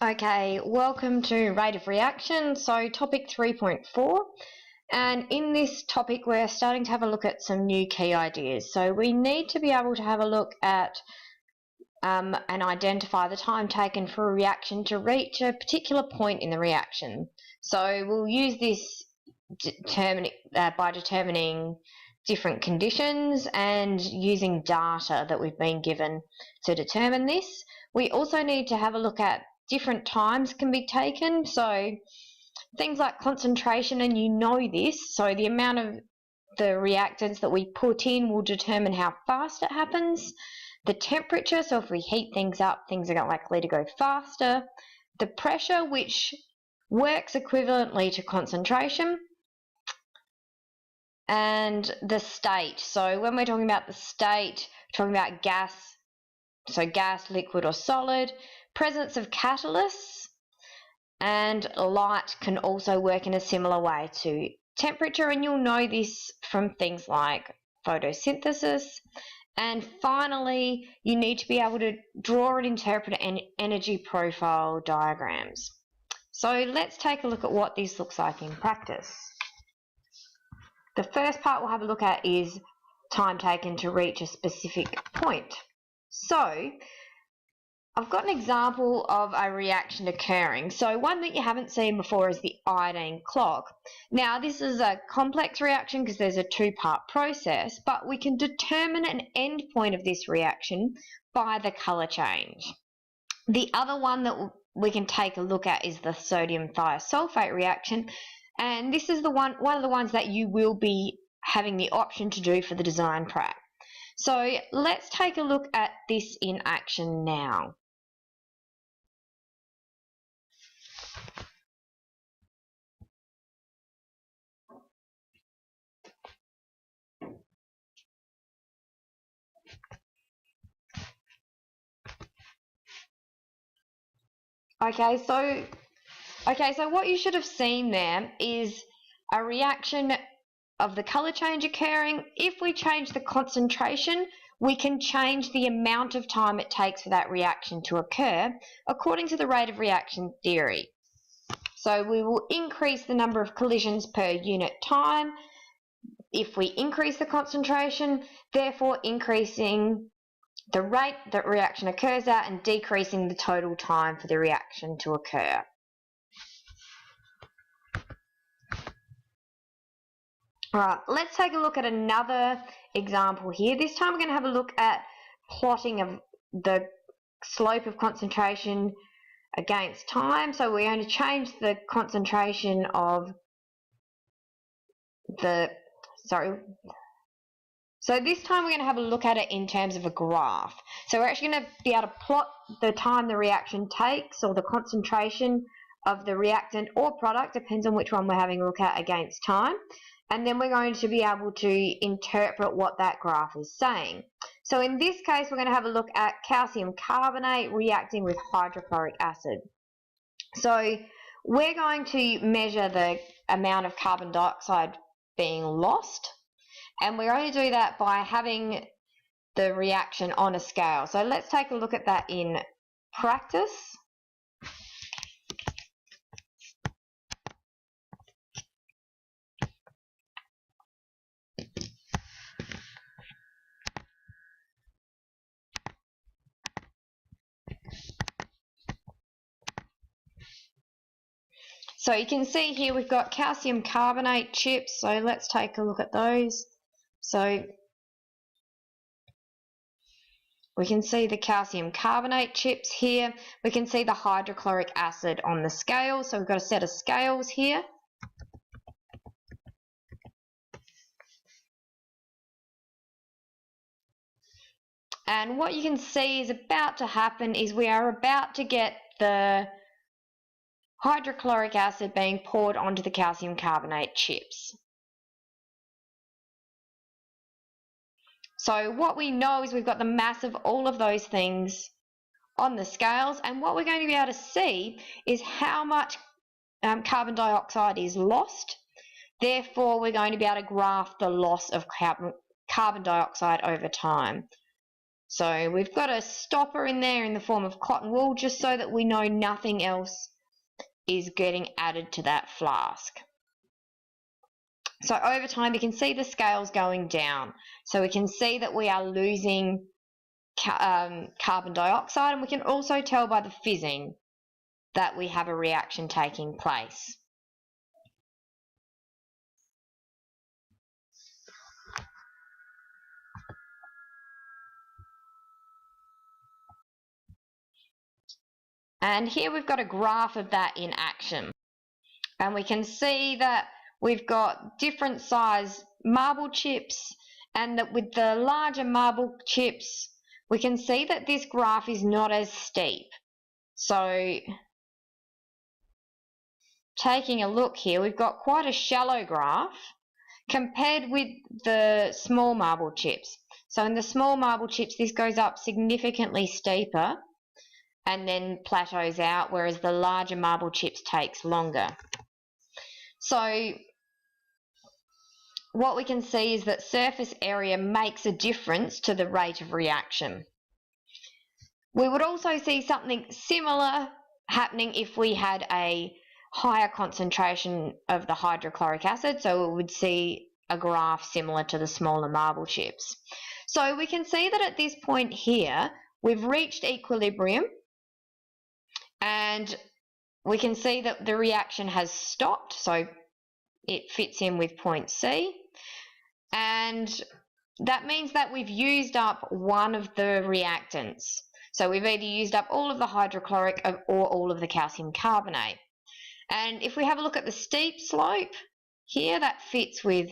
Okay, welcome to rate of reaction, so topic 3.4, and in this topic we're starting to have a look at some new key ideas. So we need to be able to have a look at and identify the time taken for a reaction to reach a particular point in the reaction. So we'll use this by determining different conditions and using data that we've been given to determine this. We also need to have a look at different times can be taken, so things like concentration, and you know this, so the amount of the reactants that we put in will determine how fast it happens. The temperature, so if we heat things up, things are likely to go faster. The pressure, which works equivalently to concentration. And the state, so when we're talking about the state, we're talking about gas, so gas, liquid or solid, presence of catalysts, and light can also work in a similar way to temperature, and you'll know this from things like photosynthesis. And finally, you need to be able to draw and interpret energy profile diagrams. So let's take a look at what this looks like in practice. The first part we'll have a look at is time taken to reach a specific point. So I've got an example of a reaction occurring. So one that you haven't seen before is the iodine clock. Now this is a complex reaction because there's a two-part process, but we can determine an end point of this reaction by the colour change. The other one that we can take a look at is the sodium thiosulfate reaction, and this is one of the ones that you will be having the option to do for the design prac. So let's take a look at this in action now. Okay, so what you should have seen there is a reaction of the colour change occurring. If we change the concentration, we can change the amount of time it takes for that reaction to occur according to the rate of reaction theory. So we will increase the number of collisions per unit time if we increase the concentration, therefore increasing the rate that reaction occurs at and decreasing the total time for the reaction to occur. Alright, let's take a look at another example here. This time we're going to have a look at plotting of the slope of concentration against time. So we're going to change the concentration of So this time we're going to have a look at it in terms of a graph. So we're actually going to be able to plot the time the reaction takes, or the concentration of the reactant or product, depends on which one we're having a look at, against time. And then we're going to be able to interpret what that graph is saying. So in this case, we're going to have a look at calcium carbonate reacting with hydrochloric acid. So we're going to measure the amount of carbon dioxide being lost, and we're going to do that by having the reaction on a scale. So let's take a look at that in practice. So you can see here we've got calcium carbonate chips, so let's take a look at those. So we can see the calcium carbonate chips here. We can see the hydrochloric acid on the scale, so we've got a set of scales here. And what you can see is about to happen is we are about to get the hydrochloric acid being poured onto the calcium carbonate chips. So what we know is we've got the mass of all of those things on the scales, and what we're going to be able to see is how much carbon dioxide is lost. Therefore, we're going to be able to graph the loss of carbon dioxide over time. So we've got a stopper in there in the form of cotton wool just so that we know nothing else is getting added to that flask. So over time you can see the scales going down. So we can see that we are losing carbon dioxide, and we can also tell by the fizzing that we have a reaction taking place. And here we've got a graph of that in action. And we can see that we've got different size marble chips, and that with the larger marble chips, we can see that this graph is not as steep. So taking a look here, we've got quite a shallow graph compared with the small marble chips. So in the small marble chips, this goes up significantly steeper and then plateaus out, whereas the larger marble chips takes longer. So what we can see is that surface area makes a difference to the rate of reaction. We would also see something similar happening if we had a higher concentration of the hydrochloric acid, so we would see a graph similar to the smaller marble chips. So we can see that at this point here, we've reached equilibrium, and we can see that the reaction has stopped, so it fits in with point C, and that means that we've used up one of the reactants. So we've either used up all of the hydrochloric or all of the calcium carbonate. And if we have a look at the steep slope here, that fits with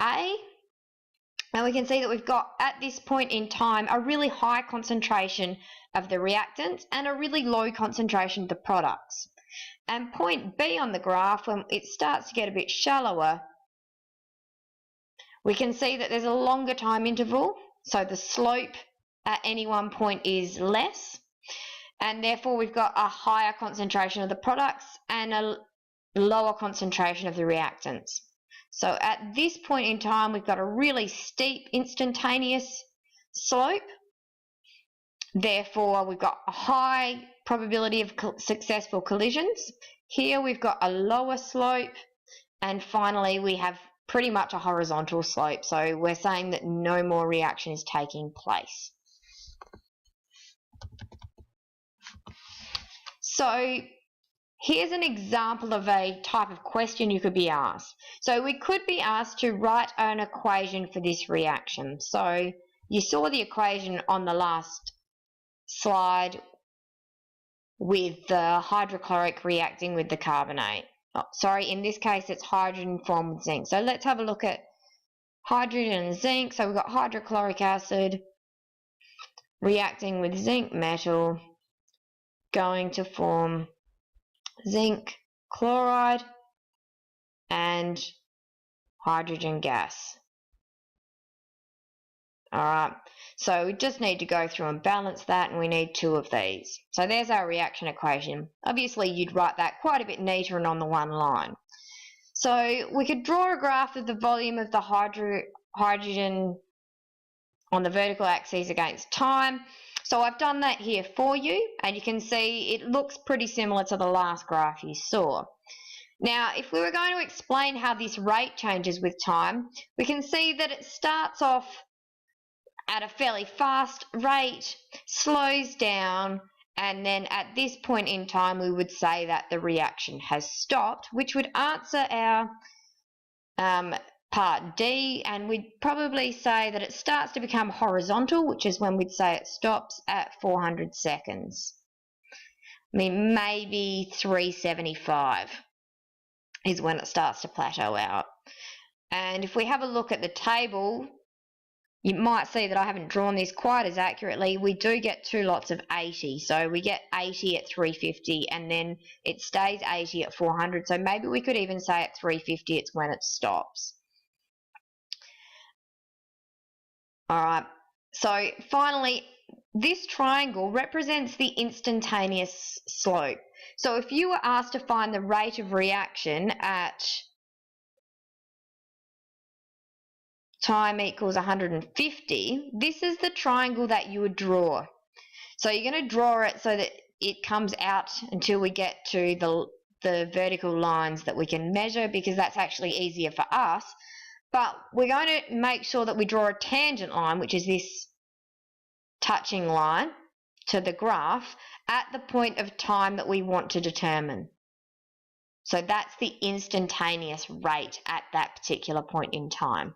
A, and we can see that we've got at this point in time a really high concentration of the reactants and a really low concentration of the products. And point B on the graph, when it starts to get a bit shallower, we can see that there's a longer time interval, so the slope at any one point is less, and therefore we've got a higher concentration of the products and a lower concentration of the reactants. So at this point in time, we've got a really steep instantaneous slope. Therefore, we've got a high probability of successful collisions. Here we've got a lower slope, and finally we have pretty much a horizontal slope. So we're saying that no more reaction is taking place. So here's an example of a type of question you could be asked. So we could be asked to write an equation for this reaction. So you saw the equation on the last slide with the hydrochloric reacting with the carbonate. Oh, sorry, in this case it's hydrogen formed with zinc. So let's have a look at hydrogen and zinc. So we've got hydrochloric acid reacting with zinc metal, going to form zinc chloride and hydrogen gas. Alright, so we just need to go through and balance that, and we need two of these. So there's our reaction equation. Obviously you'd write that quite a bit neater and on the one line. So we could draw a graph of the volume of the hydrogen on the vertical axis against time. So I've done that here for you, and you can see it looks pretty similar to the last graph you saw. Now, if we were going to explain how this rate changes with time, we can see that it starts off at a fairly fast rate, slows down, and then at this point in time we would say that the reaction has stopped, which would answer our part D, and we'd probably say that it starts to become horizontal, which is when we'd say it stops at 400 seconds. I mean, maybe 375 is when it starts to plateau out. And if we have a look at the table, you might see that I haven't drawn this quite as accurately. We do get two lots of 80. So we get 80 at 350, and then it stays 80 at 400. So maybe we could even say at 350 it's when it stops. Alright, so finally, this triangle represents the instantaneous slope. So if you were asked to find the rate of reaction at time equals 150, this is the triangle that you would draw. So you're going to draw it so that it comes out until we get to the vertical lines that we can measure, because that's actually easier for us. But we're going to make sure that we draw a tangent line, which is this touching line to the graph, at the point of time that we want to determine. So that's the instantaneous rate at that particular point in time.